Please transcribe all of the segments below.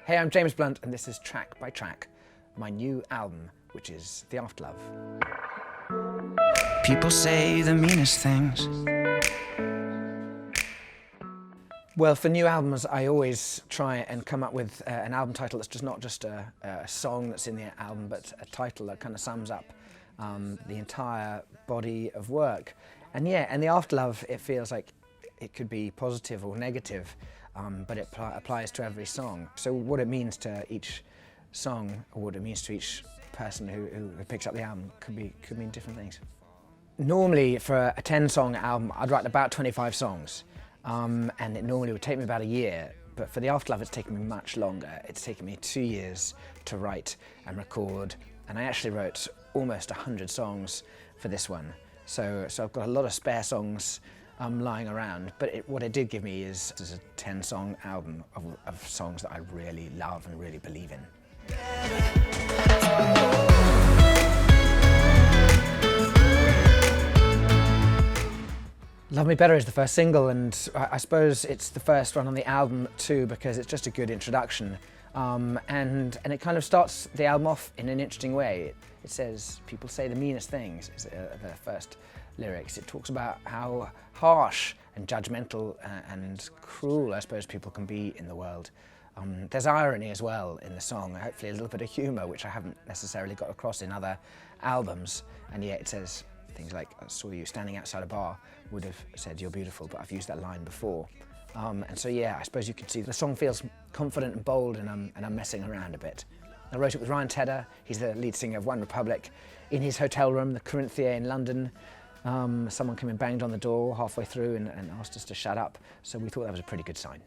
Hey, I'm James Blunt, and this is Track by Track, my new album, which is The Afterlove. People say the meanest things. Well, for new albums, I always try and come up with an album title that's just not just a song that's in the album, but a title that kind of sums up the entire body of work. And yeah, and The Afterlove, it feels like it could be positive or negative, but it applies to every song. So what it means to each song, or what it means to each person who picks up the album, could mean different things. Normally, for a 10-song album, I'd write about 25 songs. And it normally would take me about a year, but for The Afterlove it's taken me much longer. It's taken me 2 years to write and record, and I actually wrote almost 100 songs for this one. So I've got a lot of spare songs lying around, but what it did give me is a 10-song album of songs that I really love and really believe in. Love Me Better is the first single, and I suppose it's the first one on the album too, because it's just a good introduction. And it kind of starts the album off in an interesting way. It says, people say the meanest things, is the first lyrics. It talks about how harsh and judgmental and cruel, I suppose, people can be in the world. There's irony as well in the song, hopefully a little bit of humour, which I haven't necessarily got across in other albums. And yet it says things like, I saw you standing outside a bar, would have said you're beautiful, but I've used that line before. And so yeah, I suppose you can see the song feels confident and bold, and I'm messing around a bit. I wrote it with Ryan Tedder. He's the lead singer of One Republic. In his hotel room, the Corinthia in London, someone came and banged on the door halfway through and asked us to shut up, so we thought that was a pretty good sign.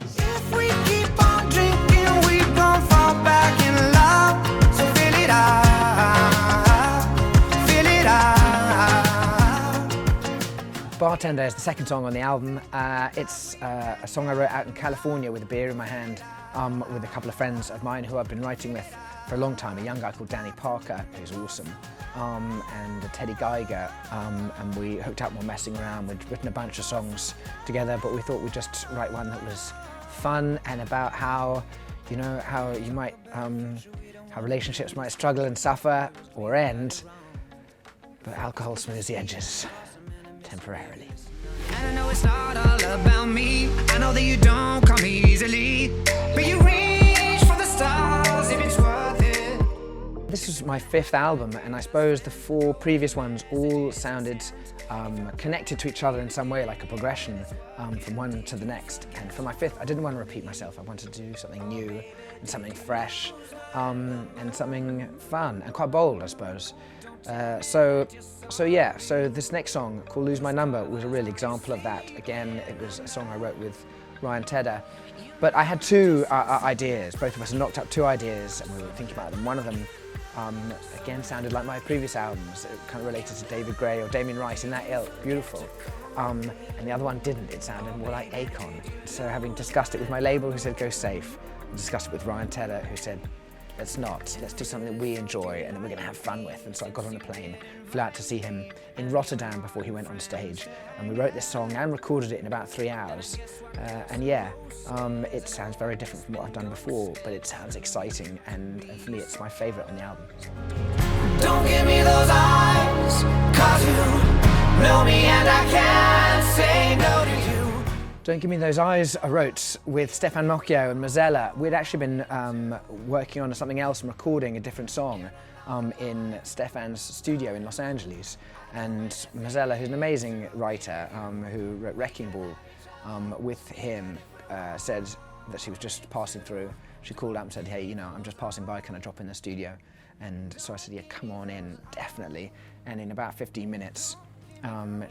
If we keep on drinking, we gon' fall back in love. So fill it out, fill it out. Bartender is the second song on the album. It's a song I wrote out in California with a beer in my hand, with a couple of friends of mine who I've been writing with for a long time, a young guy called Danny Parker, who's awesome, and Teddy Geiger, and we hooked up while messing around. We'd written a bunch of songs together, but we thought we'd just write one that was fun and about how, how you might, how relationships might struggle and suffer or end, but alcohol smooths the edges temporarily. And I know it's not all about me. I know that you don't come easily, but you reach for the stars if it's worth it. This was my 5th album, and I suppose the 4 previous ones all sounded connected to each other in some way, like a progression from one to the next. And for my 5th, I didn't want to repeat myself. I wanted to do something new and something fresh, and something fun and quite bold, I suppose. So this next song, called Lose My Number, was a real example of that. Again, it was a song I wrote with Ryan Tedder. But I had 2 ideas. Both of us had knocked up 2 ideas, and we were thinking about them. One of them, again, sounded like my previous albums. It kind of related to David Gray or Damien Rice in that ilk, beautiful. And the other one didn't. It sounded more like Akon. So having discussed it with my label, who said go safe, and discussed it with Ryan Tedder, who said, let's do something that we enjoy and that we're going to have fun with. And so I got on a plane, flew out to see him in Rotterdam before he went on stage, and we wrote this song and recorded it in about 3 hours. And yeah, it sounds very different from what I've done before, but it sounds exciting, and for me it's my favourite on the album. Don't give me those eyes, 'cause you know me and I can't say no to you. Don't Give Me Those Eyes I wrote with Stefan Mocchio and Mozella. We'd actually been working on something else and recording a different song in Stefan's studio in Los Angeles. And Mozella, who's an amazing writer, who wrote Wrecking Ball with him, said that she was just passing through. She called up and said, hey, I'm just passing by, can I drop in the studio? And so I said, yeah, come on in, definitely. And in about 15 minutes,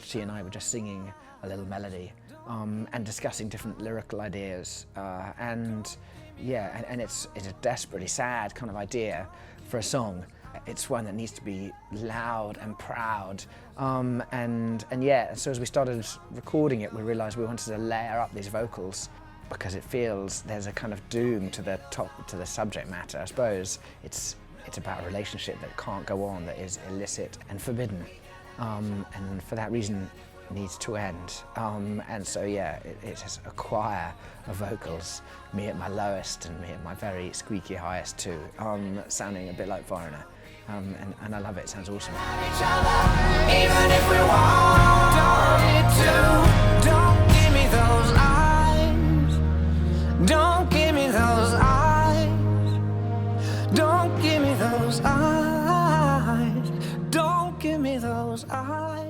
she and I were just singing a little melody. And discussing different lyrical ideas, and it's a desperately sad kind of idea for a song. It's one that needs to be loud and proud, so as we started recording it, we realised we wanted to layer up these vocals because it feels there's a kind of doom to the subject matter. I suppose it's about a relationship that can't go on, that is illicit and forbidden, and for that reason, needs to end. And so yeah, it is a choir of vocals, me at my lowest and me at my very squeaky highest too, sounding a bit like Foreigner. And I love it, it sounds awesome. Even if we want it to